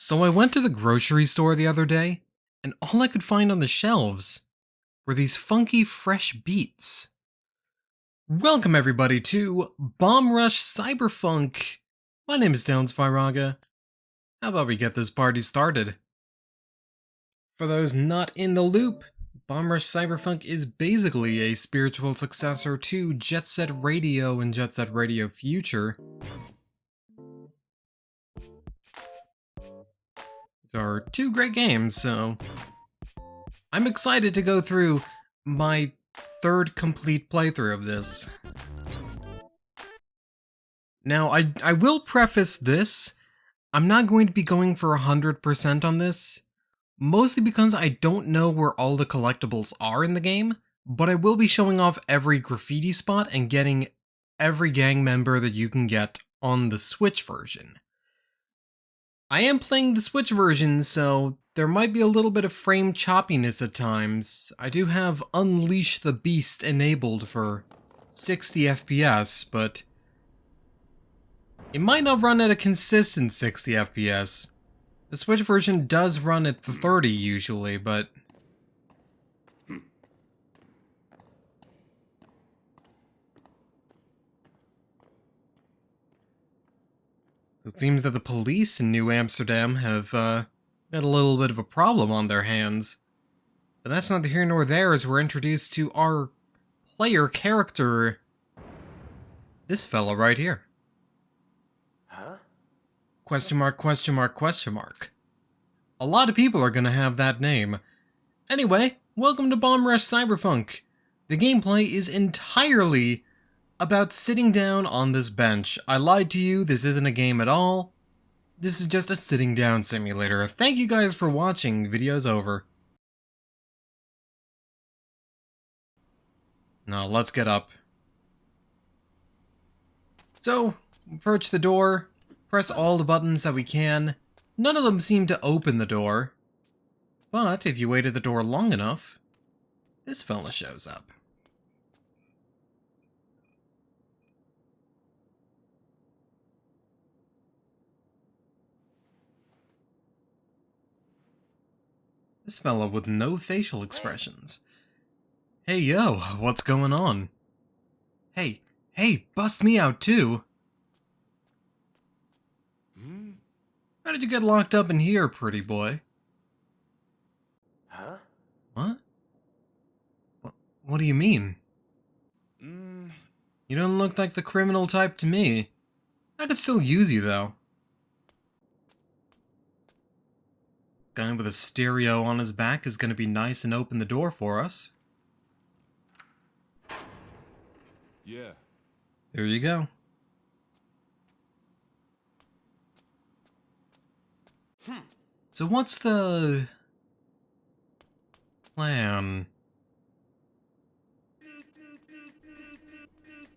So I went to the grocery store the other day, and all I could find on the shelves were these funky fresh beets. Welcome everybody to Bomb Rush Cyberfunk. My name is Downs Viraga. How about we get this party started? For those not in the loop, Bomb Rush Cyberfunk is basically a spiritual successor to Jet Set Radio and Jet Set Radio Future. There are two great games, so I'm excited to go through my third complete playthrough of this. Now, I will preface this, I'm not going to be going for 100% on this, mostly because I don't know where all the collectibles are in the game, but I will be showing off every graffiti spot and getting every gang member that you can get on the Switch version. I am playing the Switch version, so there might be a little bit of frame choppiness at times. I do have Unleash the Beast enabled for 60 FPS, but it might not run at a consistent 60 FPS. The Switch version does run at 30 usually, but so it seems that the police in New Amsterdam have got a little bit of a problem on their hands. But that's neither here nor there as we're introduced to our player character, this fella right here. Huh? Question mark, question mark, question mark. A lot of people are gonna have that name. Anyway, welcome to Bomb Rush Cyberfunk. The gameplay is entirely about sitting down on this bench. I lied to you, this isn't a game at all. This is just a sitting down simulator. Thank you guys for watching, video's over. Now let's get up. So, approach the door, press all the buttons that we can. None of them seem to open the door. But if you wait at the door long enough, this fella shows up. This fella with no facial expressions. Hey yo, what's going on? Hey, bust me out too. How did you get locked up in here, pretty boy? Huh? What? What do you mean? You don't look like the criminal type to me. I could still use you though. This guy with a stereo on his back is gonna be nice and open the door for us. Yeah. There you go. So what's the plan?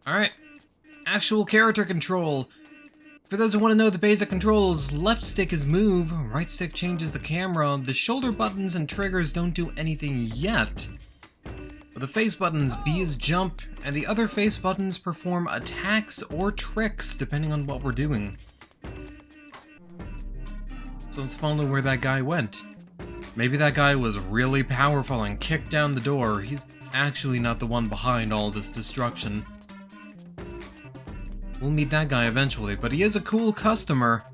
Alright, actual character control. For those who want to know the basic controls, left stick is move, right stick changes the camera, the shoulder buttons and triggers don't do anything yet. But the face buttons, B is jump, and the other face buttons perform attacks or tricks depending on what we're doing. So let's follow where that guy went. Maybe that guy was really powerful and kicked down the door. He's actually not the one behind all this destruction. We'll meet that guy eventually, but he is a cool customer.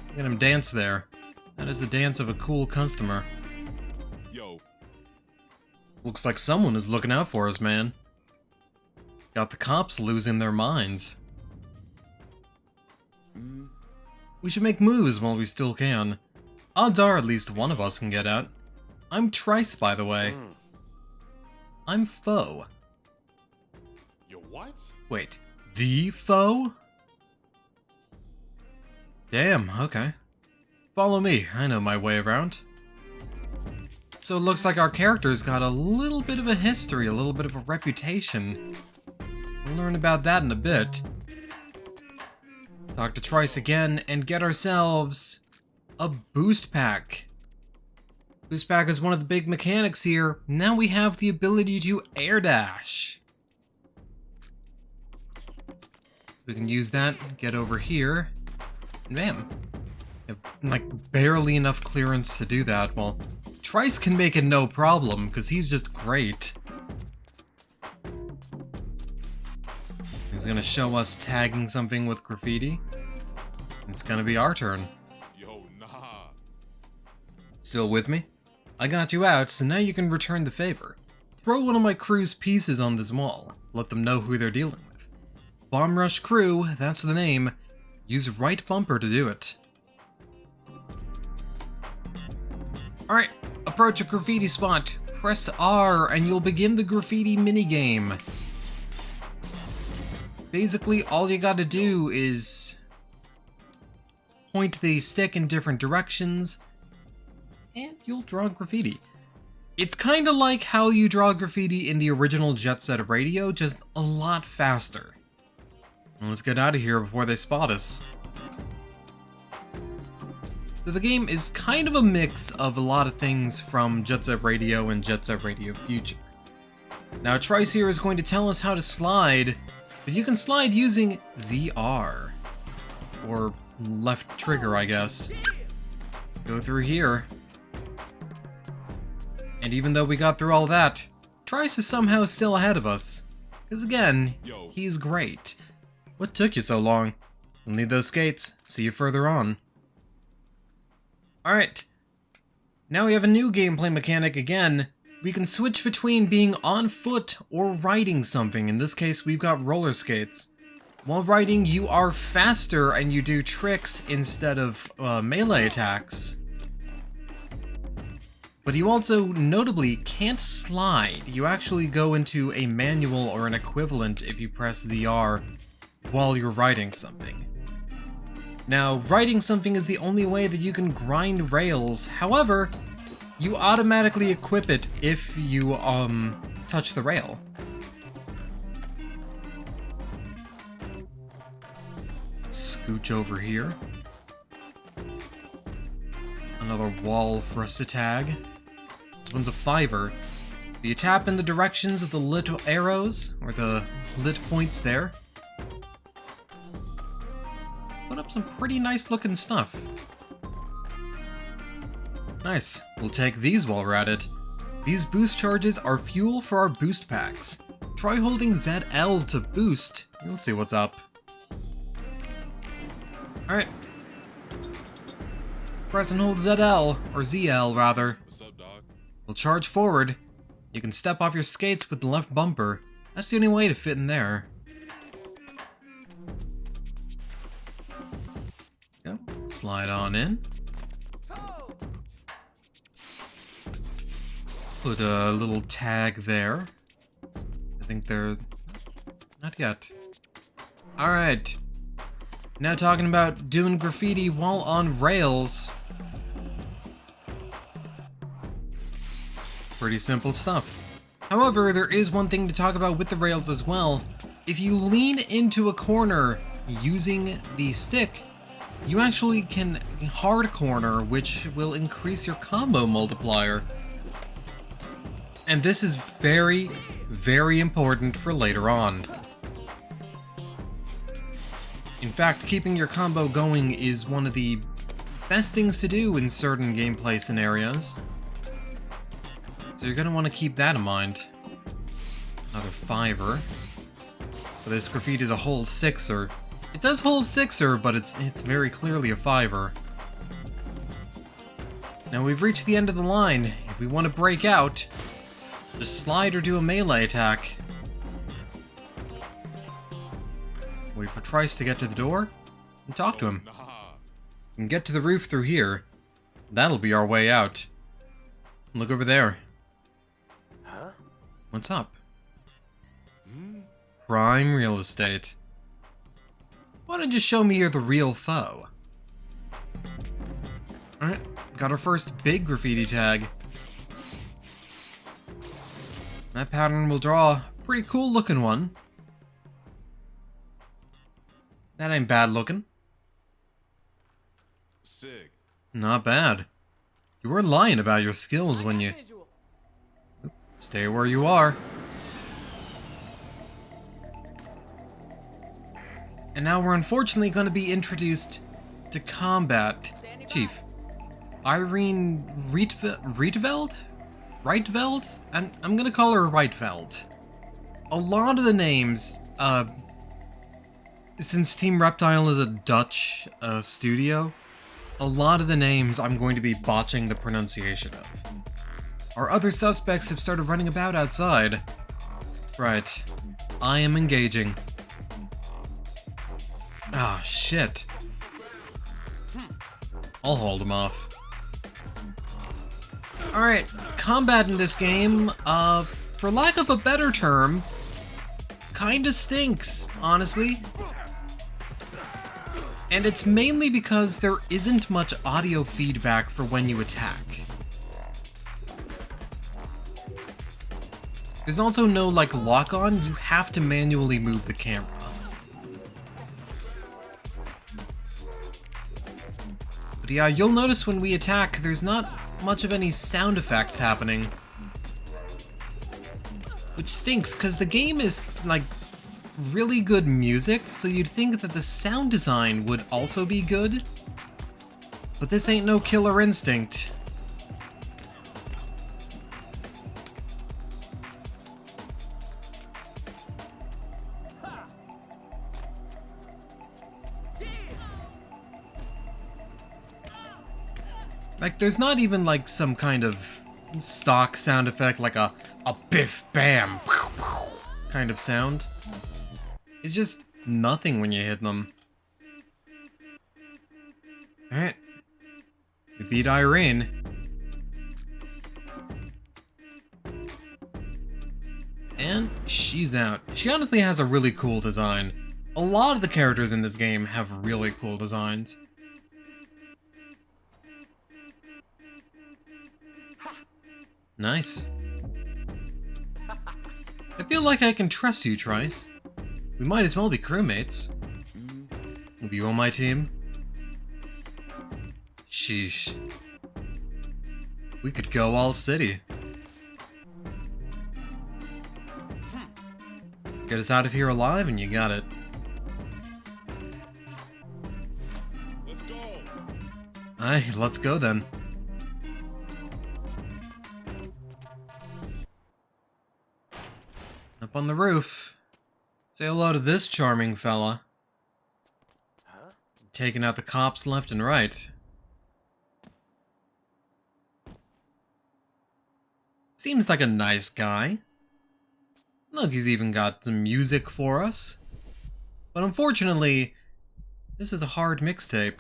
Look at him dance there. That is the dance of a cool customer. Yo. Looks like someone is looking out for us, man. Got the cops losing their minds. We should make moves while we still can. Odds are at least one of us can get out. I'm Trice, by the way. I'm Foe. Yo, what? Wait, the Foe? Damn, okay. Follow me, I know my way around. So it looks like our character's got a little bit of a history, a little bit of a reputation. We'll learn about that in a bit. Talk to Trice again and get ourselves a boost pack. Boost pack is one of the big mechanics here. Now we have the ability to air dash. So we can use that, get over here, and bam. like barely enough clearance to do that. Well, Trice can make it no problem, because he's just great. He's gonna show us tagging something with graffiti. It's gonna be our turn. Yo, nah. Still with me? I got you out, so now you can return the favor. Throw one of my crew's pieces on this wall. Let them know who they're dealing with. Bomb Rush Crew, that's the name. Use right bumper to do it. Alright, approach a graffiti spot. Press R and you'll begin the graffiti minigame. Basically, all you gotta do is point the stick in different directions, and you'll draw graffiti. It's kinda like how you draw graffiti in the original Jet Set Radio, just a lot faster. Well, let's get out of here before they spot us. So the game is kind of a mix of a lot of things from Jet Set Radio and Jet Set Radio Future. Now Trice here is going to tell us how to slide, but you can slide using ZR. Or left trigger, I guess. Go through here. And even though we got through all that, Trice is somehow still ahead of us. Because again, he's great. What took you so long? We'll need those skates. See you further on. Alright. Now we have a new gameplay mechanic again. We can switch between being on foot or riding something. In this case, we've got roller skates. While riding, you are faster and you do tricks instead of melee attacks. But you also, notably, can't slide. You actually go into a manual or an equivalent if you press ZR while you're riding something. Now, riding something is the only way that you can grind rails. However, you automatically equip it if you, touch the rail. Scooch over here. Another wall for us to tag. This one's a fiver. So you tap in the directions of the lit arrows, or the lit points there. Put up some pretty nice looking stuff. Nice. We'll take these while we're at it. These boost charges are fuel for our boost packs. Try holding ZL to boost. You'll see what's up. Alright. Press and hold ZL, or ZL rather. What's up, dog? We'll charge forward. You can step off your skates with the left bumper. That's the only way to fit in there. Go. Slide on in. Put a little tag there. I think they're... not yet. Alright. Now talking about doing graffiti while on rails. Pretty simple stuff. However, there is one thing to talk about with the rails as well. If you lean into a corner using the stick, you actually can hard corner, which will increase your combo multiplier. And this is very, very important for later on. In fact, keeping your combo going is one of the best things to do in certain gameplay scenarios. So you're going to want to keep that in mind. Another fiver. So this graffiti is a whole sixer. It does hold sixer, but it's very clearly a fiver. Now we've reached the end of the line. If we want to break out, just slide or do a melee attack. Wait for Trice to get to the door and talk to him. Nah. We can get to the roof through here. That'll be our way out. Look over there. Huh? What's up? Prime real estate. Why don't you show me you're the real foe? Alright, got our first big graffiti tag. That pattern will draw a pretty cool looking one. That ain't bad looking. Sick. Not bad. You weren't lying about your skills when you... Stay where you are. And now we're unfortunately going to be introduced to combat. Chief. Irene Rietveld? Reitveld? I'm gonna call her Reitveld. A lot of the names, since Team Reptile is a Dutch studio, a lot of the names I'm going to be botching the pronunciation of. Our other suspects have started running about outside. Right. I am engaging. Ah, shit. I'll hold him off. Alright, combat in this game, for lack of a better term, kinda stinks, honestly. And it's mainly because there isn't much audio feedback for when you attack. There's also no, like, lock-on, you have to manually move the camera. But yeah, you'll notice when we attack, there's not much of any sound effects happening. Which stinks, because the game is, like, really good music, so you'd think that the sound design would also be good. But this ain't no Killer Instinct. Like, there's not even, like, some kind of stock sound effect, like a biff bam kind of sound. It's just nothing when you hit them. Alright. We beat Irene. And she's out. She honestly has a really cool design. A lot of the characters in this game have really cool designs. Nice. I feel like I can trust you, Trice. We might as well be crewmates. With you on my team? Sheesh. We could go all city. Get us out of here alive and you got it. Let's go. Aye, let's go then. Up on the roof. Say hello to this charming fella. Huh? Taking out the cops left and right. Seems like a nice guy. Look, he's even got some music for us. But unfortunately, this is a hard mixtape.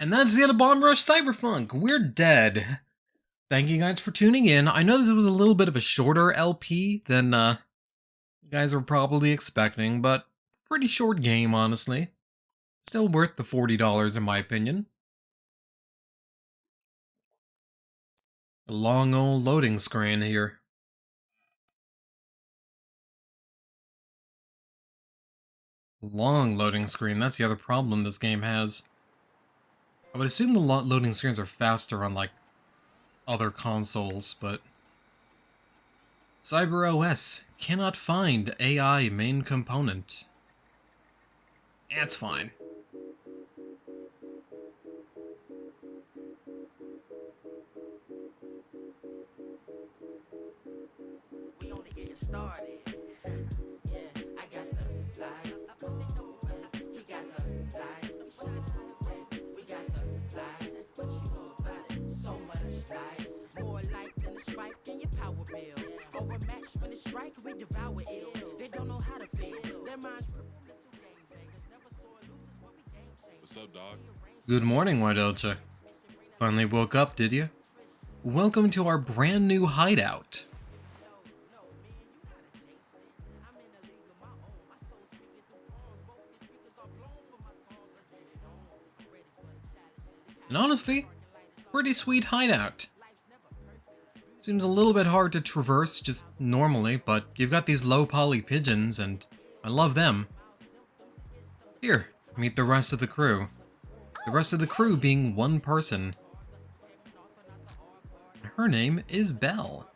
And that's the end of Bomb Rush Cyberfunk. We're dead. Thank you guys for tuning in. I know this was a little bit of a shorter LP than you guys were probably expecting, but pretty short game, honestly. Still worth the $40 in my opinion. A long old loading screen here. Long loading screen, that's the other problem this game has. I would assume the loading screens are faster on, like, other consoles, but... CyberOS cannot find AI main component. It's fine. We only getting started. Yeah, I got the light. He got the light. We got the light. What you know about it? So much light. More light than a spike in your power bill. Or a match when it strike, we devour ill. They don't know how to feel. Their minds crippled little game bangers. Never saw losers what we game changers. What's up, dog? Good morning, why don't you? Finally woke up, did you? Welcome to our brand new hideout. And honestly, pretty sweet hideout. Seems a little bit hard to traverse just normally, but you've got these low poly pigeons and I love them. Here, meet the rest of the crew. The rest of the crew being one person. Her name is Belle.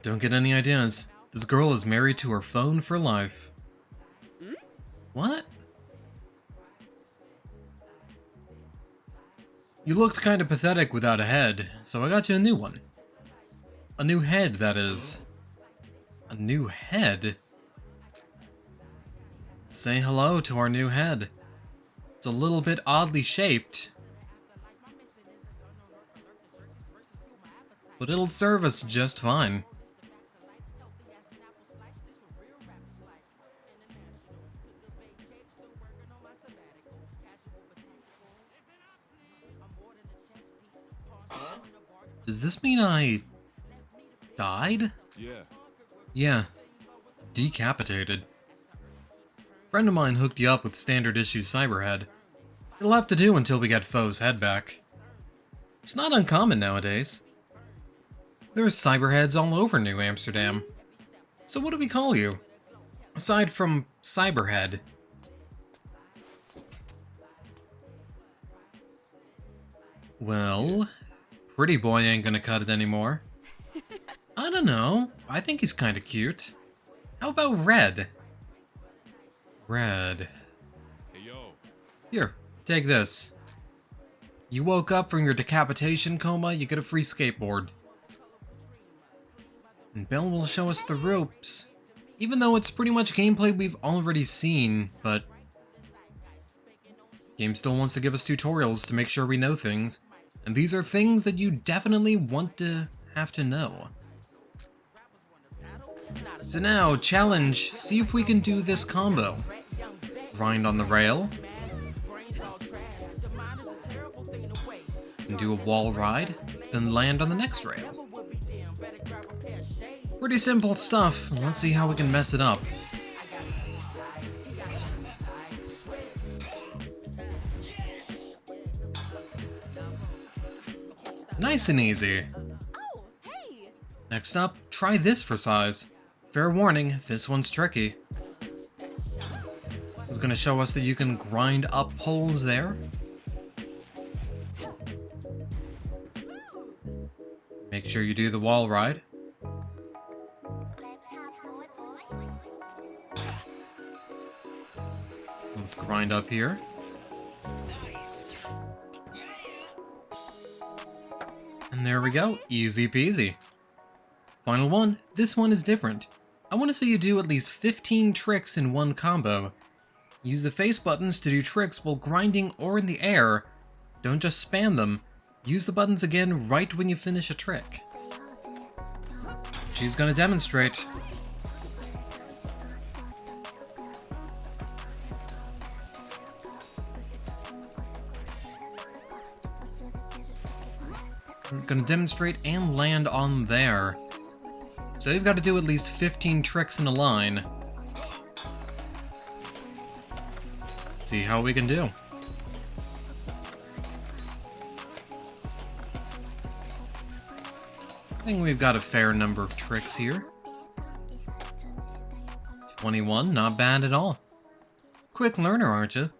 Don't get any ideas. This girl is married to her phone for life. What? You looked kinda pathetic without a head, so I got you a new one. A new head, that is. A new head? Say hello to our new head. It's a little bit oddly shaped, but it'll serve us just fine. Does this mean I died? Yeah. Yeah. Decapitated. Friend of mine hooked you up with standard issue Cyberhead. It'll have to do until we get Foe's head back. It's not uncommon nowadays. There's Cyberheads all over New Amsterdam. So what do we call you? Aside from Cyberhead. Well, Pretty Boy ain't gonna cut it anymore. I don't know. I think he's kinda cute. How about Red? Red. Hey, yo. Here, take this. You woke up from your decapitation coma, you get a free skateboard. And Belle will show us the ropes. Even though it's pretty much gameplay we've already seen, but... game still wants to give us tutorials to make sure we know things. And these are things that you definitely want to have to know. So now, challenge, see if we can do this combo. Grind on the rail. And do a wall ride, then land on the next rail. Pretty simple stuff, let's see how we can mess it up. Nice and easy. Oh, hey! Next up, try this for size. Fair warning, this one's tricky. It's gonna show us that you can grind up poles there. Make sure you do the wall ride. Let's grind up here. And there we go, easy peasy. Final one, this one is different. I want to see you do at least 15 tricks in one combo. Use the face buttons to do tricks while grinding or in the air. Don't just spam them. Use the buttons again right when you finish a trick. She's gonna demonstrate. I'm gonna demonstrate and land on there. So you've got to do at least 15 tricks in a line. See how we can do. I think we've got a fair number of tricks here. 21, not bad at all. Quick learner, aren't you?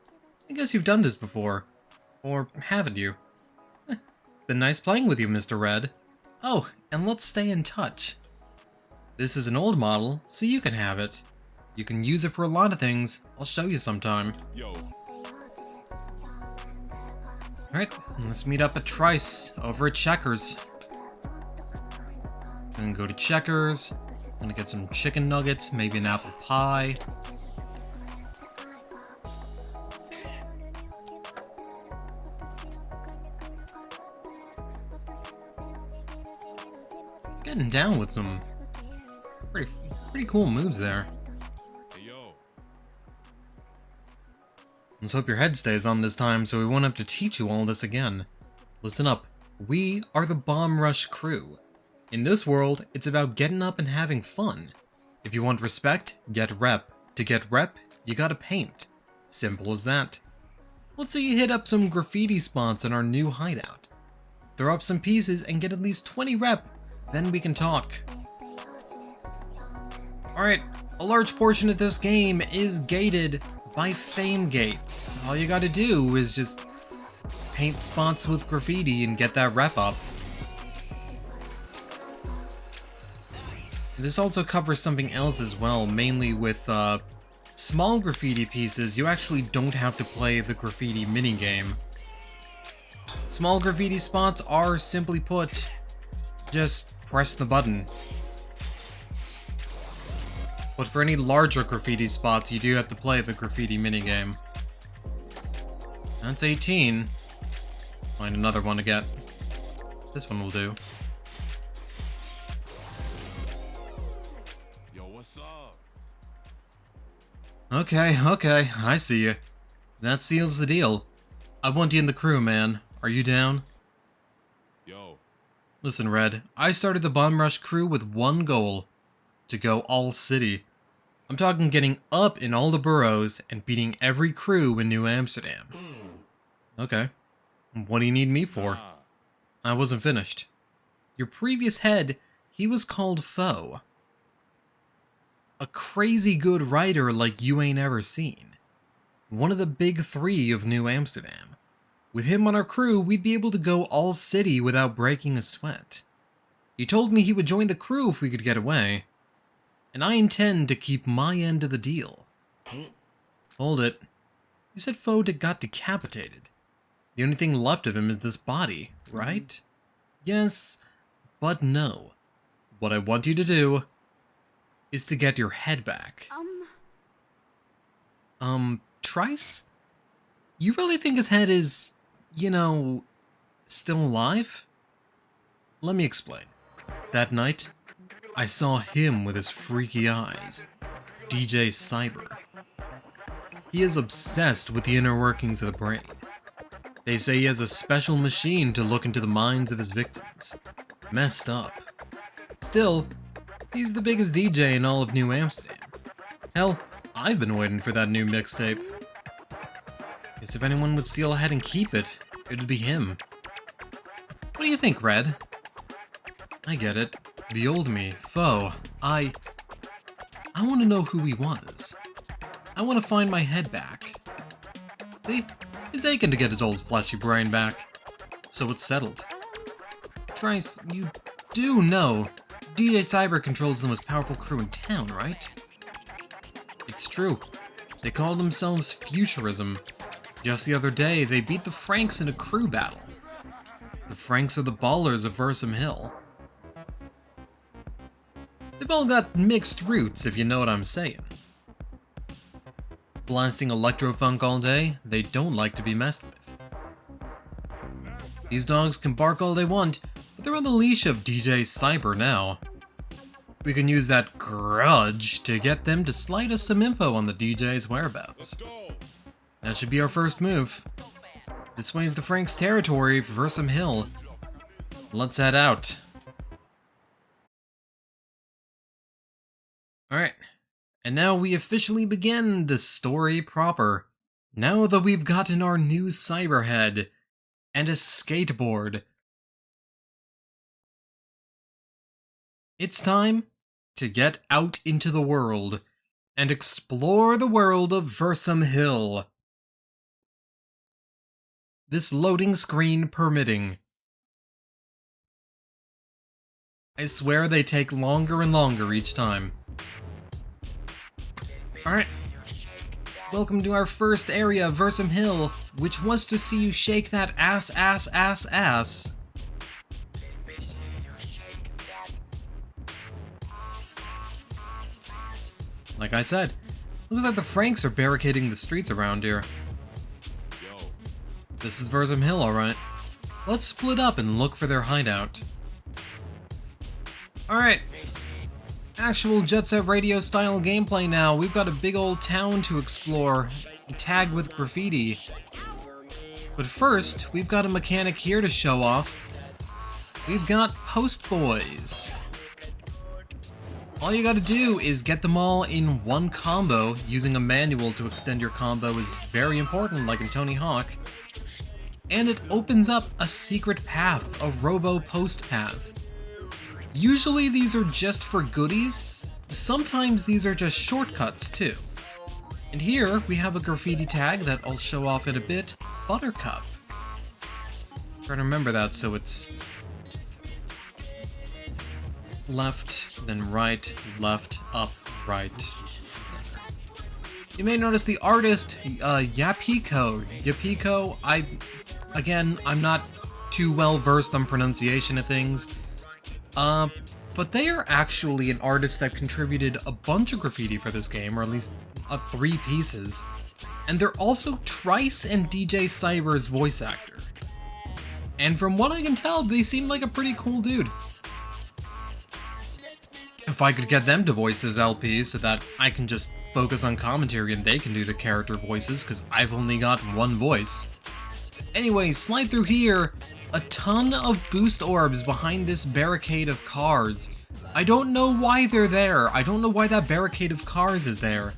I guess you've done this before. Or haven't you? Been nice playing with you, Mr. Red. Oh, and let's stay in touch. This is an old model, so you can have it. You can use it for a lot of things. I'll show you sometime. Yo. Alright, let's meet up at Trice, over at Checkers. I'm gonna go to Checkers. I'm gonna get some chicken nuggets, maybe an apple pie. Getting down with some pretty cool moves there. Hey, yo. Let's hope your head stays on this time so we won't have to teach you all this again. Listen up. We are the Bomb Rush crew. In this world, it's about getting up and having fun. If you want respect, get rep. To get rep, you gotta paint. Simple as that. Let's say you hit up some graffiti spots in our new hideout. Throw up some pieces and get at least 20 rep, then we can talk. Alright, a large portion of this game is gated by Fame Gates. All you gotta do is just paint spots with graffiti and get that rep up. This also covers something else as well, mainly with small graffiti pieces. You actually don't have to play the graffiti minigame. Small graffiti spots are, simply put, just press the button. But for any larger graffiti spots, you do have to play the graffiti minigame. That's 18. Find another one to get. This one will do. Yo, what's up? Okay, I see you. That seals the deal. I want you in the crew, man. Are you down? Yo, Listen, Red, I started the Bomb Rush crew with one goal. To go all city. I'm talking getting up in all the boroughs and beating every crew in New Amsterdam. Okay. What do you need me for? nah. I wasn't finished. Your previous head, he was called Foe. A crazy good writer like you ain't ever seen. One of the big three of New Amsterdam. With him on our crew, we'd be able to go all city without breaking a sweat. He told me he would join the crew if we could get away. And I intend to keep my end of the deal. Hold it. You said Foe got decapitated. The only thing left of him is this body, right? Yes, but no. What I want you to do is to get your head back. Trice? You really think his head is, still alive? Let me explain. That night, I saw him with his freaky eyes. DJ Cyber. He is obsessed with the inner workings of the brain. They say he has a special machine to look into the minds of his victims. Messed up. Still, he's the biggest DJ in all of New Amsterdam. Hell, I've been waiting for that new mixtape. Guess if anyone would steal ahead and keep it, it'd be him. What do you think, Red? I get it. The old me, Foe. I want to know who he was. I want to find my head back. See? He's aching to get his old fleshy brain back. So it's settled. Trice, you do know DJ Cyber controls the most powerful crew in town, right? It's true. They call themselves Futurism. Just the other day, they beat the Franks in a crew battle. The Franks are the ballers of Versum Hill. They've all got mixed roots, if you know what I'm saying. Blasting electrofunk all day, they don't like to be messed with. These dogs can bark all they want, but they're on the leash of DJ Cyber now. We can use that grudge to get them to slide us some info on the DJ's whereabouts. Let's go. That should be our first move. This way's the Franks' territory for Versum Hill. Let's head out. Alright, and now we officially begin the story proper. Now that we've gotten our new cyberhead and a skateboard, it's time to get out into the world and explore the world of Versum Hill. This loading screen permitting. I swear they take longer and longer each time. Alright. Welcome to our first area, Versum Hill, which wants to see you shake that ass. Like I said, looks like the Franks are barricading the streets around here. Yo, This is Versum Hill, alright. Let's split up and look for their hideout. Alright. Actual Jet Set Radio style gameplay now. We've got a big old town to explore, tagged with graffiti. But first, we've got a mechanic here to show off. We've got Post Boys. All you gotta do is get them all in one combo. Using a manual to extend your combo is very important, like in Tony Hawk. And it opens up a secret path, a robo post path. Usually these are just for goodies, sometimes these are just shortcuts too. And here we have a graffiti tag that I'll show off in a bit. Buttercup. Try to remember that so it's left, then right, left, up, right. You may notice the artist, Yapiko. Yapiko, I'm not too well versed on pronunciation of things. But they are actually an artist that contributed a bunch of graffiti for this game, or at least 3 pieces. And they're also Trice and DJ Cyber's voice actor. And from what I can tell, they seem like a pretty cool dude. If I could get them to voice this LP so that I can just focus on commentary and they can do the character voices, because I've only got one voice. Anyway, slide through here. A ton of boost orbs behind this barricade of cars. I don't know why they're there. I don't know why that barricade of cars is there.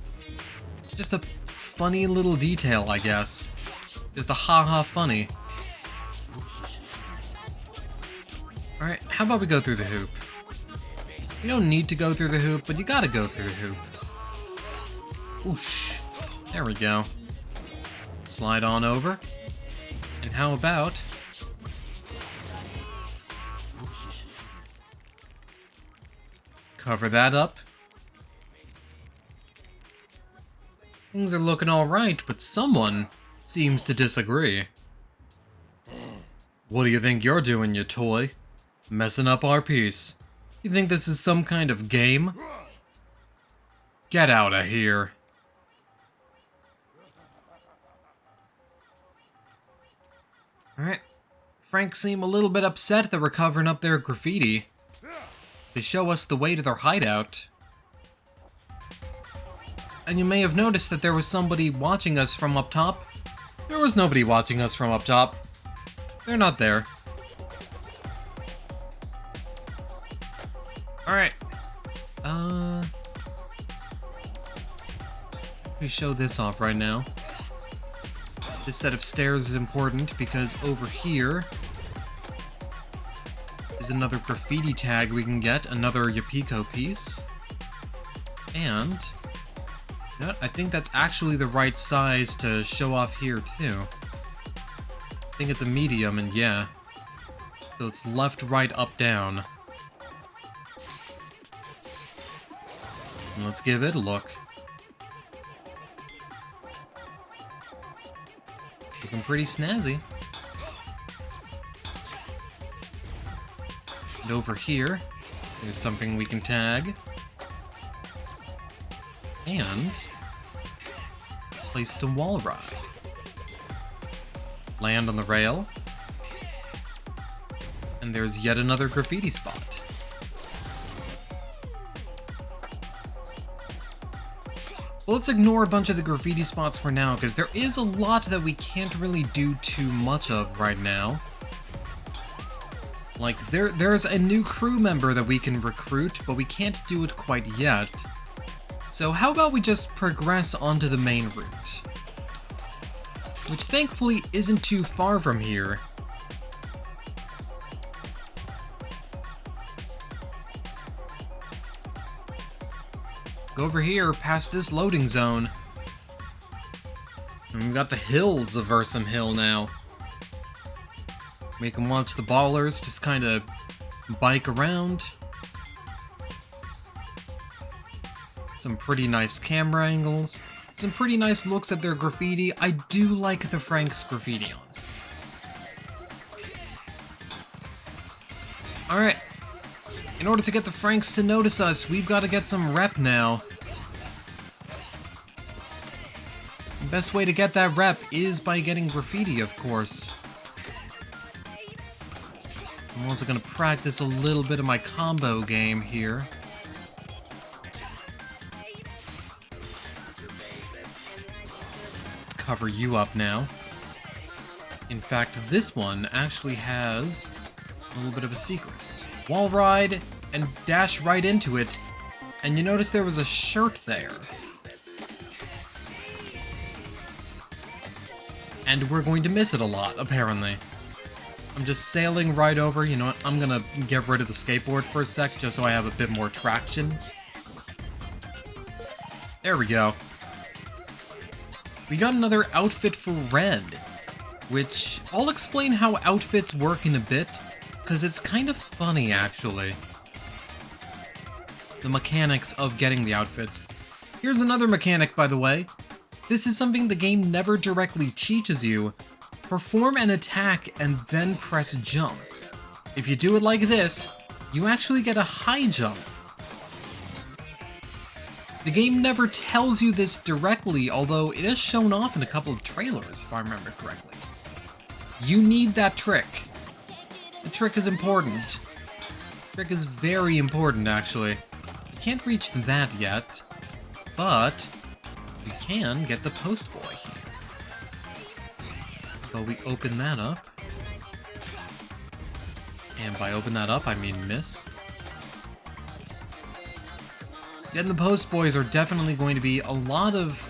Just a funny little detail, I guess. Just a haha funny. Alright, how about we go through the hoop? You don't need to go through the hoop, but you gotta go through the hoop. Whoosh. There we go. Slide on over. And how about... cover that up. Things are looking alright, but someone seems to disagree. What do you think you're doing, you toy? Messing up our piece. You think this is some kind of game? Get out of here. Alright. Frank seemed a little bit upset that we're covering up their graffiti. They show us the way to their hideout. And you may have noticed that there was somebody watching us from up top. There was nobody watching us from up top. They're not there. Alright. We show this off right now. This set of stairs is important because over here is another graffiti tag we can get, another Yapiko piece. And you know what? I think that's actually the right size to show off here too. I think it's a medium, and yeah. So it's left, right, up, down. And let's give it a look. Looking pretty snazzy. And over here, there's something we can tag. And place the wall ride. Land on the rail. And there's yet another graffiti spot. Well, let's ignore a bunch of the graffiti spots for now, because there is a lot that we can't really do too much of right now. Like, there's a new crew member that we can recruit, but we can't do it quite yet. So how about we just progress onto the main route? Which thankfully isn't too far from here. Go over here, past this loading zone. And we've got the hills of Versum Hill now. We can watch the ballers just kind of bike around. Some pretty nice camera angles. Some pretty nice looks at their graffiti. I do like the Frank's graffiti, honestly. Alright. In order to get the Franks to notice us, we've got to get some rep now. The best way to get that rep is by getting graffiti, of course. I'm also going to practice a little bit of my combo game here. Let's cover you up now. In fact, this one actually has a little bit of a secret. Wall ride and dash right into it, and you notice there was a shirt there. And we're going to miss it a lot, apparently. I'm just sailing right over. You know what? I'm gonna get rid of the skateboard for a sec, just so I have a bit more traction. There we go. we got another outfit for Red, which I'll explain how outfits work in a bit, because it's kind of funny, actually. The mechanics of getting the outfits. Here's another mechanic, by the way. This is something the game never directly teaches you. Perform an attack and then press jump. If you do it like this, you actually get a high jump. The game never tells you this directly, although it is shown off in a couple of trailers, if I remember correctly. You need that trick. The trick is important. The trick is very important, actually. You can't reach that yet, but we can get the post boy here. So we open that up. And by open that up, I mean miss. Getting the post boys are definitely going to be a lot of...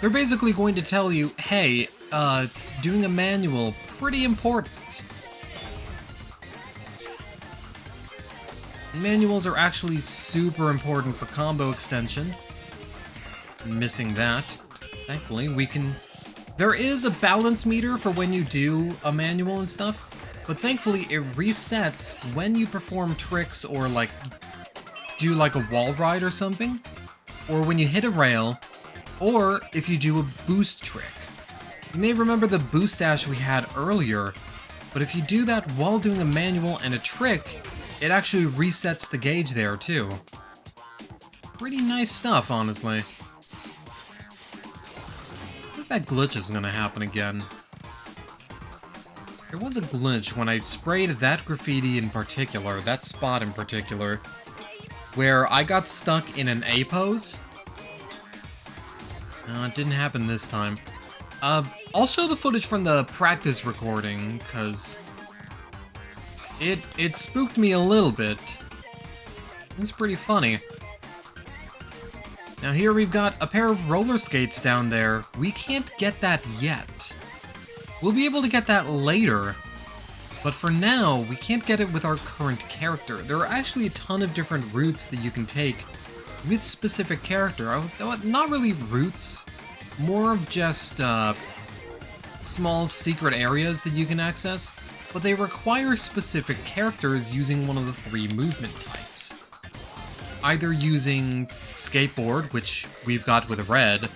They're basically going to tell you, hey, doing a manual, pretty important. Manuals are actually super important for combo extension. Missing that. Thankfully, we can... There is a balance meter for when you do a manual and stuff, but thankfully it resets when you perform tricks or like do like a wall ride or something, or when you hit a rail, or if you do a boost trick. You may remember the boost dash we had earlier, but if you do that while doing a manual and a trick, it actually resets the gauge there too. Pretty nice stuff, honestly. I think that glitch is gonna happen again. There was a glitch when I sprayed that graffiti in particular, that spot in particular, where I got stuck in an A pose. No, it didn't happen this time. I'll show the footage from the practice recording, because it spooked me a little bit. It was pretty funny. Now here we've got a pair of roller skates down there. We can't get that yet. We'll be able to get that later, but for now, we can't get it with our current character. There are actually a ton of different routes that you can take with specific character. Not really routes, more of just small secret areas that you can access, but they require specific characters using one of the 3 movement types. Either using skateboard, which we've got with Red,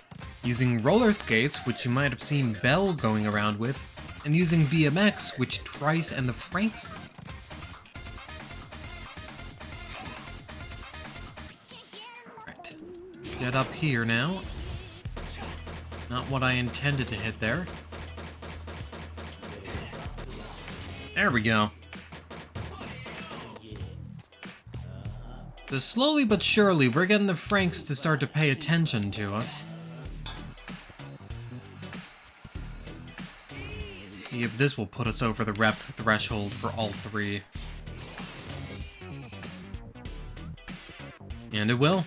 using roller skates, which you might have seen Belle going around with, and using BMX, which Trice and the Franks use. Right. Get up here now. Not what I intended to hit there. There we go. So slowly but surely, we're getting the Franks to start to pay attention to us. See if this will put us over the rep threshold for all 3. And it will.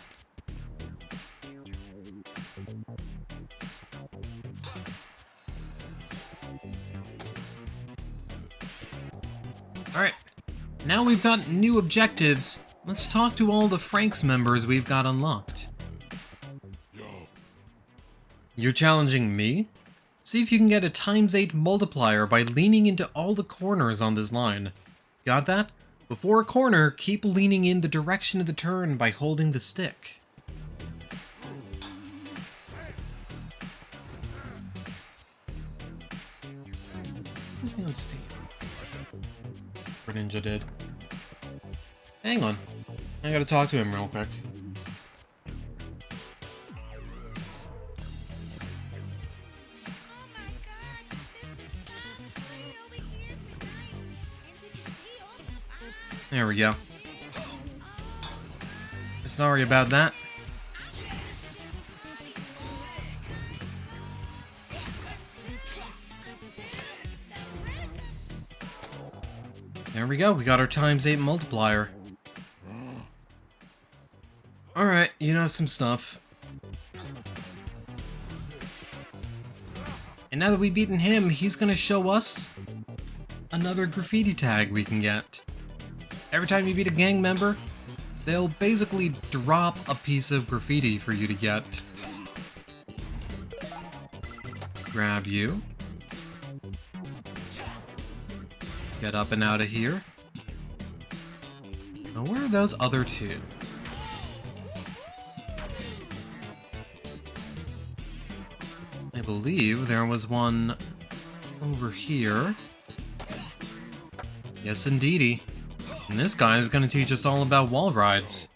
Alright, now we've got new objectives. Let's talk to all the Franks members we've got unlocked. You're challenging me? See if you can get a ×8 multiplier by leaning into all the corners on this line. Got that? Before a corner, keep leaning in the direction of the turn by holding the stick. What's me on Steam? Ninja did. Hang on. I gotta talk to him real quick. There we go. Sorry about that. There we go, we got our ×8 multiplier. Alright, you know some stuff. And now that we've beaten him, he's gonna show us another graffiti tag we can get. Every time you beat a gang member, they'll basically drop a piece of graffiti for you to get. Grab you. Get up and out of here. Now where are those other two? I believe there was one over here. Yes, indeedy. And this guy is gonna teach us all about wall rides.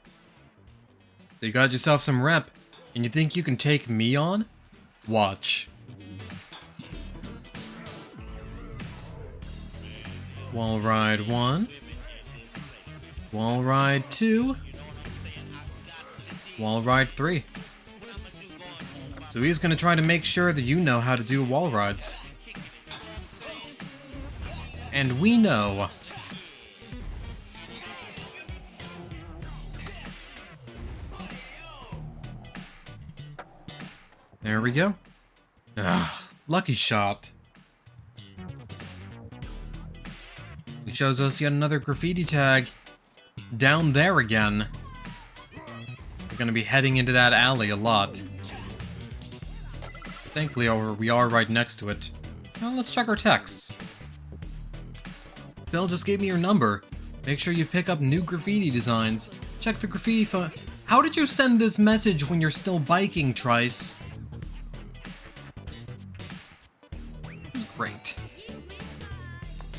So you got yourself some rep, and you think you can take me on? Watch. Wall ride 1. Wall ride 2. Wall ride 3. So he's gonna try to make sure that you know how to do wall rides. And we know. There we go. Ah, lucky shot. It shows us yet another graffiti tag. Down there again. We're gonna be heading into that alley a lot. Thankfully, we are right next to it. Well, let's check our texts. Phil just gave me your number. Make sure you pick up new graffiti designs. Check the graffiti phone. How did you send this message when you're still biking, Trice? This is great.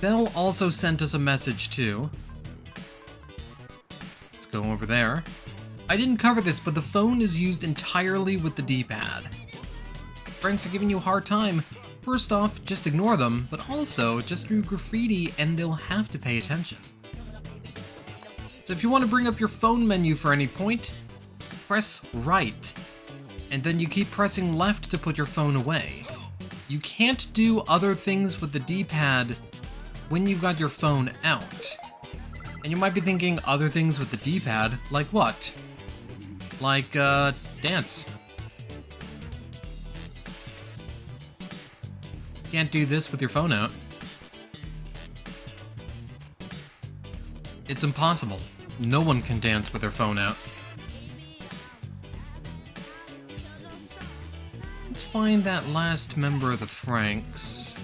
Belle also sent us a message too. Let's go over there. I didn't cover this, but the phone is used entirely with the D-pad. Franks are giving you a hard time. First off, just ignore them, but also just do graffiti and they'll have to pay attention. So if you want to bring up your phone menu for any point, press right, and then you keep pressing left to put your phone away. You can't do other things with the D-pad when you've got your phone out. And you might be thinking other things with the D-pad, like what? Like, dance. Can't do this with your phone out. It's impossible. No one can dance with their phone out. Let's find that last member of the Franks.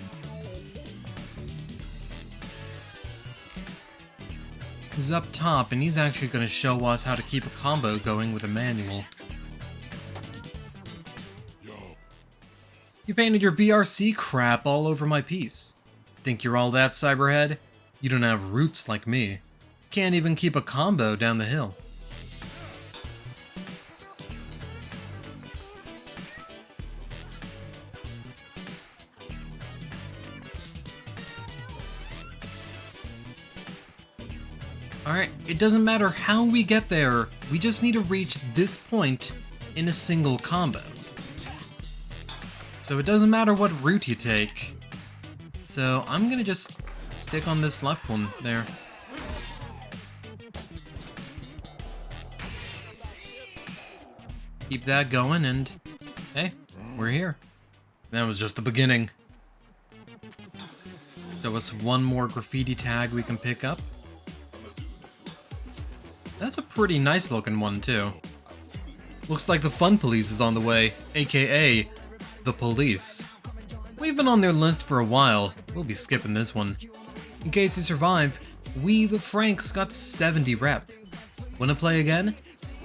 He's up top, and he's actually going to show us how to keep a combo going with a manual. You painted your BRC crap all over my piece. Think you're all that, Cyberhead? You don't have roots like me. Can't even keep a combo down the hill. Alright, it doesn't matter how we get there, we just need to reach this point in a single combo. So it doesn't matter what route you take. So I'm gonna just stick on this left one there. Keep that going and hey, we're here. That was just the beginning. Show us one more graffiti tag we can pick up. That's a pretty nice looking one too. Looks like the Fun Police is on the way, aka the police. We've been on their list for a while. We'll be skipping this one. In case you survive, we the Franks got 70 rep. Wanna play again?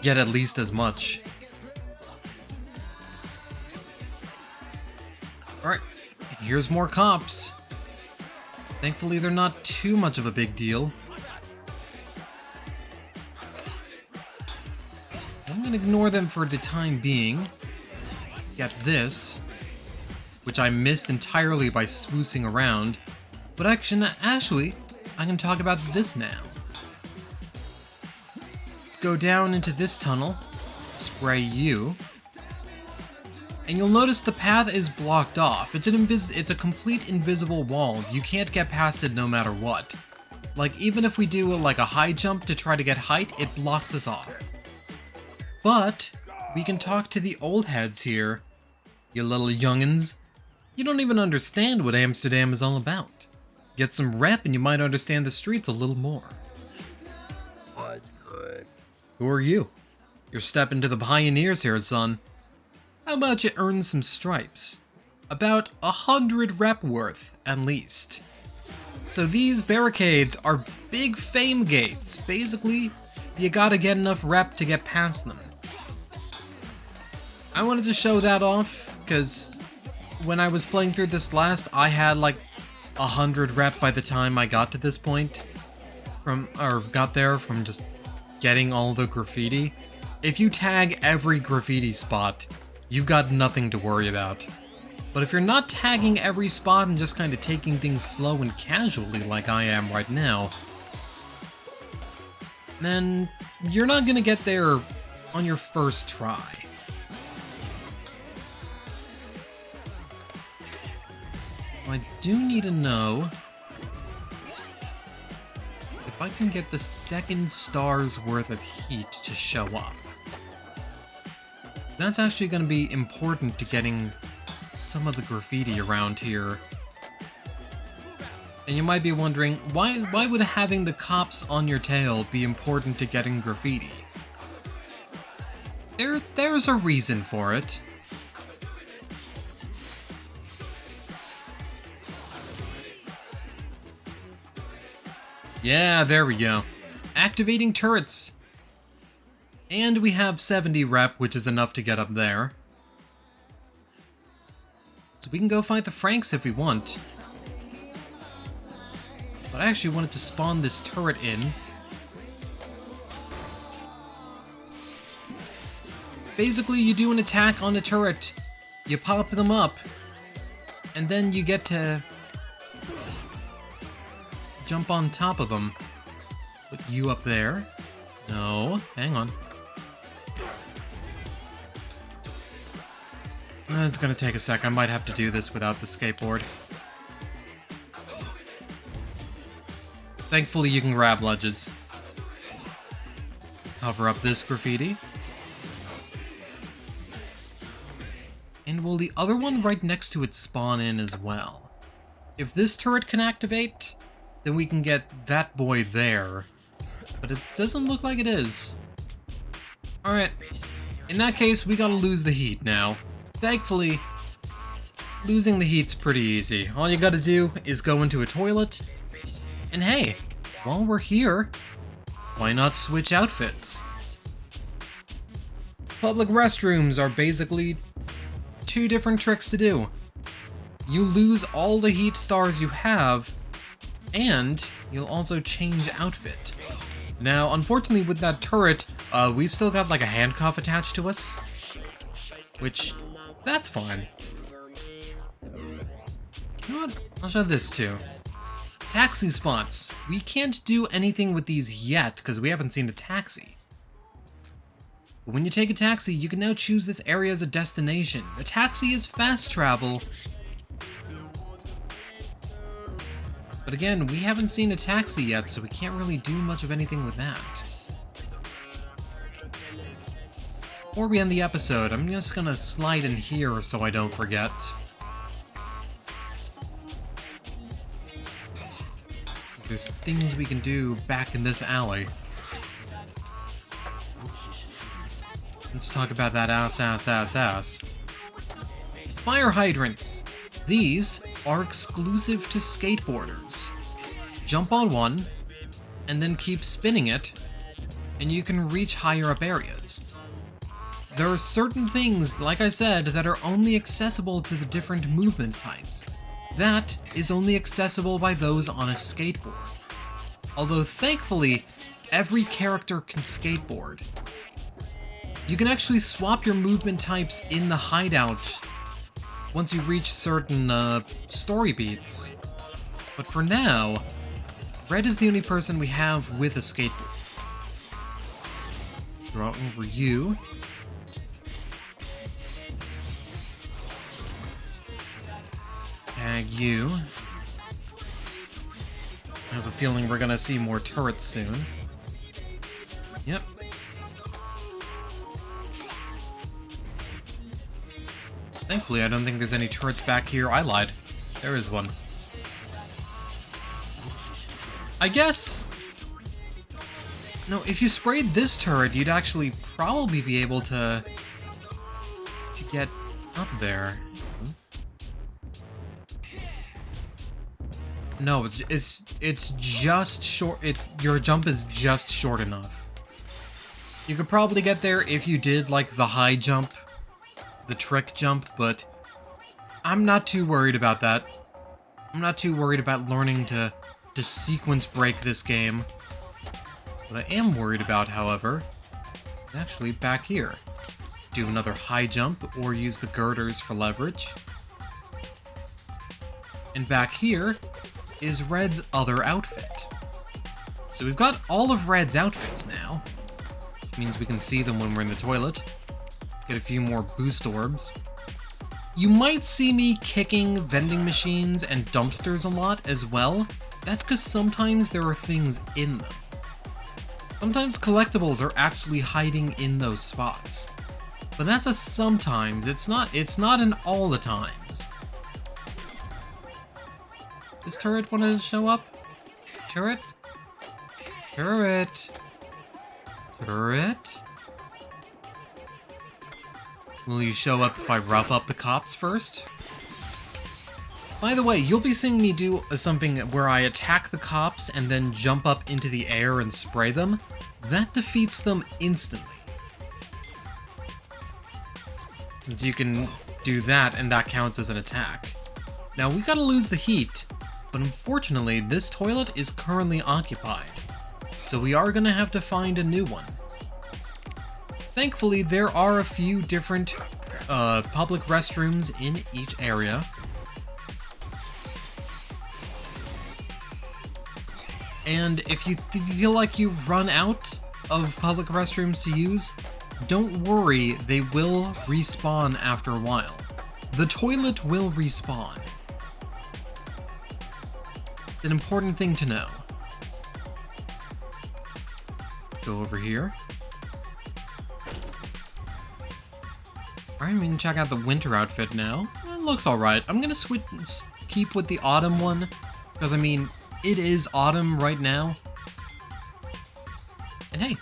Get at least as much. Alright, here's more cops. Thankfully they're not too much of a big deal. I'm gonna ignore them for the time being. Get this, which I missed entirely by swoosing around. But actually, I can talk about this now. Let's go down into this tunnel, spray you, and you'll notice the path is blocked off. It's a complete invisible wall. You can't get past it no matter what. Like, even if we do a high jump to try to get height, it blocks us off. But we can talk to the old heads here. You little youngins. You don't even understand what Amsterdam is all about. Get some rep and you might understand the streets a little more. That's good. Who are you? You're stepping to the pioneers here, son. How about you earn some stripes? About 100 rep worth, at least. So these barricades are big fame gates. Basically, you gotta get enough rep to get past them. I wanted to show that off, because when I was playing through this last, I had like 100 rep by the time I got to this point. Got there from just getting all the graffiti. If you tag every graffiti spot, you've got nothing to worry about. But if you're not tagging every spot and just kind of taking things slow and casually like I am right now, then you're not gonna get there on your first try. I do need to know if I can get the second star's worth of heat to show up. That's actually going to be important to getting some of the graffiti around here. And you might be wondering, why would having the cops on your tail be important to getting graffiti? There's a reason for it. Yeah, there we go. Activating turrets. And we have 70 rep, which is enough to get up there. So we can go fight the Franks if we want. But I actually wanted to spawn this turret in. Basically, you do an attack on a turret. You pop them up. And then you get to jump on top of them. Put you up there. No, hang on. It's gonna take a sec. I might have to do this without the skateboard. Thankfully, you can grab ledges. Cover up this graffiti. And will the other one right next to it spawn in as well? If this turret can activate, then we can get that boy there. But it doesn't look like it is. Alright, in that case, we gotta lose the heat now. Thankfully, losing the heat's pretty easy. All you gotta do is go into a toilet, and hey, while we're here, why not switch outfits? Public restrooms are basically two different tricks to do. You lose all the heat stars you have, and you'll also change outfit. Now, unfortunately with that turret, we've still got like a handcuff attached to us, which, that's fine. You know what? I'll show this too. Taxi spots. We can't do anything with these yet because we haven't seen a taxi. But when you take a taxi, you can now choose this area as a destination. A taxi is fast travel. But again, we haven't seen a taxi yet, so we can't really do much of anything with that. Before we end the episode, I'm just gonna slide in here so I don't forget. There's things we can do back in this alley. Let's talk about that ass. Fire hydrants. These are exclusive to skateboarders. Jump on one, and then keep spinning it, and you can reach higher up areas. There are certain things, like I said, that are only accessible to the different movement types. That is only accessible by those on a skateboard. Although thankfully, every character can skateboard. You can actually swap your movement types in the hideout once you reach certain story beats. But for now, Red is the only person we have with a skateboard. Draw over you. Tag you. I have a feeling we're gonna see more turrets soon. Yep. Thankfully, I don't think there's any turrets back here. I lied. There is one. I guess... No, if you sprayed this turret, you'd actually probably be able to get up there. No, it's just short. Your jump is just short enough. You could probably get there if you did like the high jump, the trick jump, but I'm not too worried about that. I'm not too worried about learning to sequence break this game. What I am worried about, however, is actually back here. Do another high jump or use the girders for leverage. And back here is Red's other outfit. So we've got all of Red's outfits now, which means we can see them when we're in the toilet. Let's get a few more boost orbs. You might see me kicking vending machines and dumpsters a lot as well. That's because sometimes there are things in them. Sometimes collectibles are actually hiding in those spots. But that's a sometimes, it's not an all the times. Does Turret want to show up? Turret? Turret? Turret? Will you show up if I rough up the cops first? By the way, you'll be seeing me do something where I attack the cops and then jump up into the air and spray them. That defeats them instantly. Since you can do that and that counts as an attack. Now we gotta lose the heat, but unfortunately this toilet is currently occupied. So we are gonna have to find a new one. Thankfully, there are a few different public restrooms in each area. And if you feel like you've run out of public restrooms to use, don't worry, they will respawn after a while. The toilet will respawn. It's an important thing to know. Let's go over here. Alright, we can check out the winter outfit now. It looks alright. I'm gonna keep with the autumn one, because I mean, it is autumn right now. And hey,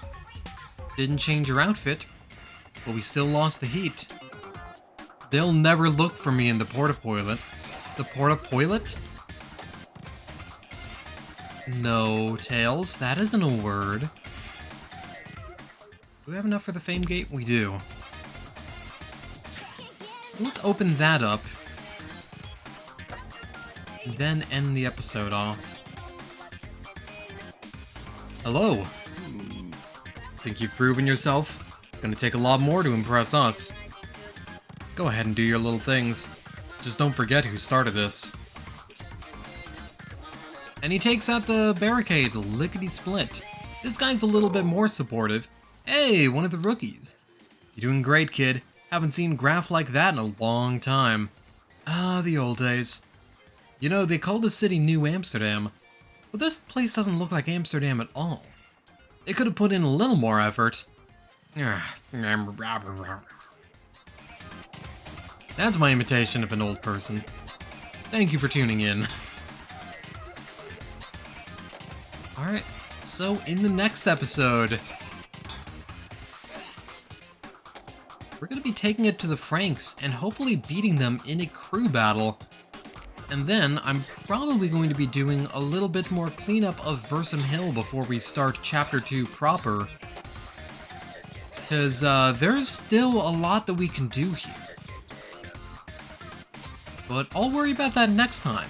didn't change your outfit, but we still lost the heat. They'll never look for me in the porta-toilet. The porta-toilet? No, Tails, that isn't a word. Do we have enough for the fame gate? We do. So let's open that up. And then end the episode off. Hello. Think you've proven yourself? Gonna take a lot more to impress us. Go ahead and do your little things. Just don't forget who started this. And he takes out the barricade, lickety-split. This guy's a little bit more supportive. Hey, one of the rookies. You're doing great, kid. Haven't seen graph like that in a long time. Ah, the old days. You know, they call the city New Amsterdam, but this place doesn't look like Amsterdam at all. They could have put in a little more effort. That's my imitation of an old person. Thank you for tuning in. Alright, so in the next episode, we're going to be taking it to the Franks and hopefully beating them in a crew battle. And then I'm probably going to be doing a little bit more cleanup of Versum Hill before we start Chapter 2 proper. Because there's still a lot that we can do here. But I'll worry about that next time.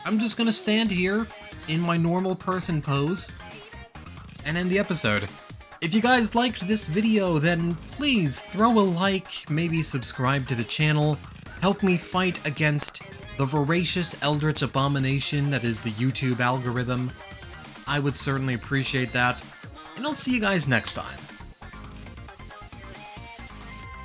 I'm just going to stand here in my normal person pose and end the episode. If you guys liked this video, then please throw a like, maybe subscribe to the channel, help me fight against the voracious eldritch abomination that is the YouTube algorithm. I would certainly appreciate that, and I'll see you guys next time.